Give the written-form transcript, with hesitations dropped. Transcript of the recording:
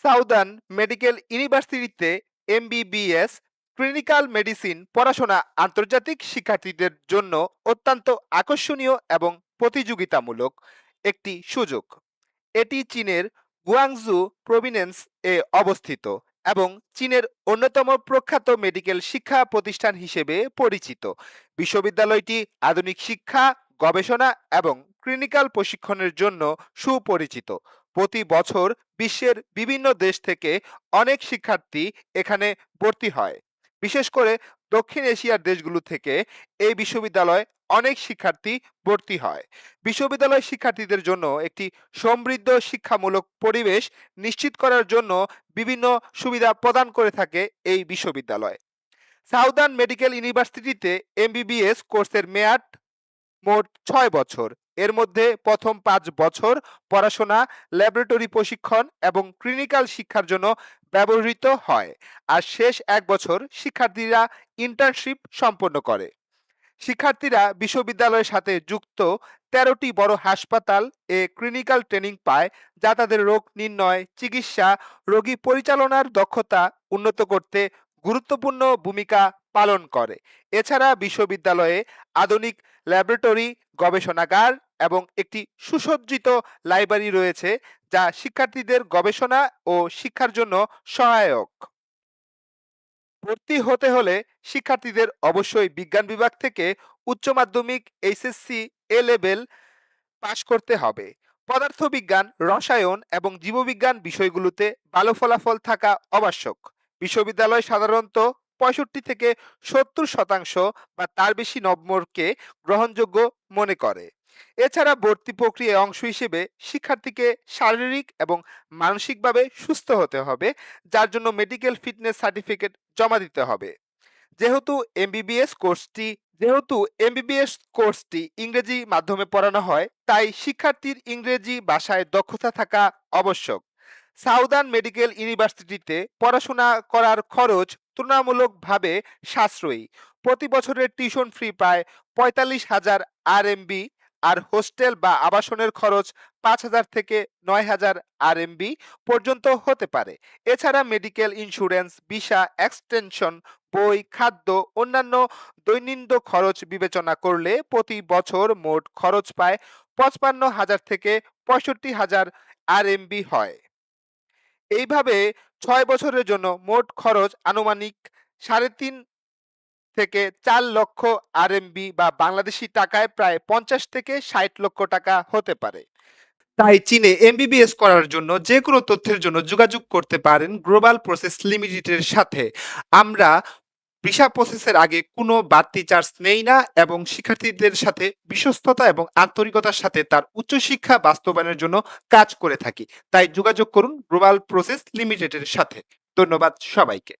Southern medical ইউনিভার্সিটিতে MBBS clinical medicine পড়াশোনা আন্তর্জাতিক শিক্ষার্থীদের জন্য অত্যন্ত আকর্ষণীয় এবং প্রতিযোগিতামূলক একটি সুযোগ। এটি চীনের গুয়াংজু প্রভিন্স এ অবস্থিত এবং চীনের অন্যতম প্রখ্যাত মেডিকেল শিক্ষা প্রতিষ্ঠান হিসেবে পরিচিত। বিশ্ববিদ্যালয়টি আধুনিক শিক্ষা, গবেষণা এবং ক্লিনিক্যাল প্রশিক্ষণের জন্য সুপরিচিত। প্রতি বছর বিশ্বের বিভিন্ন দেশ থেকে অনেক শিক্ষার্থী এখানে ভর্তি হয়। বিশেষ করে দক্ষিণ এশিয়ার দেশগুলো থেকে এই বিশ্ববিদ্যালয়ে অনেক শিক্ষার্থী ভর্তি হয়। বিশ্ববিদ্যালয় শিক্ষার্থীদের জন্য একটি সমৃদ্ধ শিক্ষামূলক পরিবেশ নিশ্চিত করার জন্য বিভিন্ন সুবিধা প্রদান করে থাকে এই বিশ্ববিদ্যালয়। সাউদার্ন মেডিকেল ইউনিভার্সিটিতে এমবিবিএস কোর্সের মেয়াদ মোট ৬ বছর। এর মধ্যে প্রথম ৫ বছর পড়াশোনা, ল্যাবরেটরি প্রশিক্ষণ এবং ক্লিনিক্যাল শিক্ষার জন্য ব্যবহৃত হয়, আর শেষ ১ বছর শিক্ষার্থীরা ইন্টার্নশিপ সম্পন্ন করে। শিক্ষার্থীরা বিশ্ববিদ্যালয়ের সাথে যুক্ত ১৩টি বড় হাসপাতাল ক্লিনিক্যাল ট্রেনিং পায়, যা তাদের রোগ নির্ণয়, চিকিৎসা, রোগী পরিচালনার দক্ষতা উন্নত করতে গুরুত্বপূর্ণ ভূমিকা পালন করে। এছাড়া বিশ্ববিদ্যালয়ে আধুনিক ল্যাবরেটরি, গবেষণাগার এবং একটি সুসজ্জিত লাইব্রেরি রয়েছে, যা শিক্ষার্থীদের গবেষণা ও শিক্ষার জন্য সহায়ক। ভর্তি হতে হলে শিক্ষার্থীদের অবশ্যই বিজ্ঞান বিভাগ থেকে উচ্চ মাধ্যমিক এইচএসসি এ লেভেল পাশ করতে হবে। পদার্থবিজ্ঞান, রসায়ন এবং জীববিজ্ঞান বিষয়গুলোতে ভালো ফলাফল থাকা আবশ্যক। বিশ্ববিদ্যালয় সাধারণত ৬৫ থেকে ৭০% বা তার বেশি নম্বরকে গ্রহণযোগ্য মনে করে। এছাড়া ভর্তি প্রক্রিয়ায় অংশ হিসেবে শিক্ষার্থীকে শারীরিক এবং মানসিকভাবে সুস্থ হতে হবে, যার জন্য মেডিকেল ফিটনেস সার্টিফিকেট জমা দিতে হবে। যেহেতু এমবিবিএস কোর্সটি যেহেতু এমবিবিএস কোর্সটি ইংরেজি মাধ্যমে পড়ানো হয়, তাই শিক্ষার্থীর ইংরেজি ভাষায় দক্ষতা থাকা আবশ্যক। সাউদার্ন মেডিকেল ইউনিভার্সিটিতে পড়াশোনা করার খরচ তুলনামূলকভাবে সাশ্রয়ী। প্রতি বছরের টিউশন ফি প্রায় ৪৫,০০০ আরএমবি, আর হোস্টেল বা আবাসনের খরচ ৫,০০০ থেকে ৯,০০০ আরএমবি পর্যন্ত হতে পারে। এছাড়া মেডিকেল ইন্স্যুরেন্স, ভিসা এক্সটেনশন, বই, খাদ্য, অন্যান্য দৈনন্দিন খরচ বিবেচনা করলে প্রতি বছর মোট খরচ প্রায় ৫৫,০০০ থেকে ৬৫,০০০ আরএমবি হয়। এইভাবে ৬ বছরের জন্য মোট খরচ আনুমানিক ৩.৫ থেকে ৪ লক্ষ আরএমবি বা বাংলাদেশি টাকায় প্রায় ৫০ থেকে ৬০ লক্ষ টাকা হতে পারে। তাই চীনে এমবিবিএস করার জন্য যে কোনো তথ্যের জন্য যোগাযোগ করতে পারেন গ্লোবাল প্রসেস লিমিটেডের সাথে। আমরা ভিসা প্রসেসের আগে কোনো বাড়তি চার্জ নেই না এবং শিক্ষার্থীদের সাথে বিশ্বস্ততা এবং আন্তরিকতার সাথে তার উচ্চশিক্ষা বাস্তবায়নের জন্য কাজ করে থাকি। তাই যোগাযোগ করুন গ্লোবাল প্রসেস লিমিটেডের সাথে। ধন্যবাদ সবাইকে।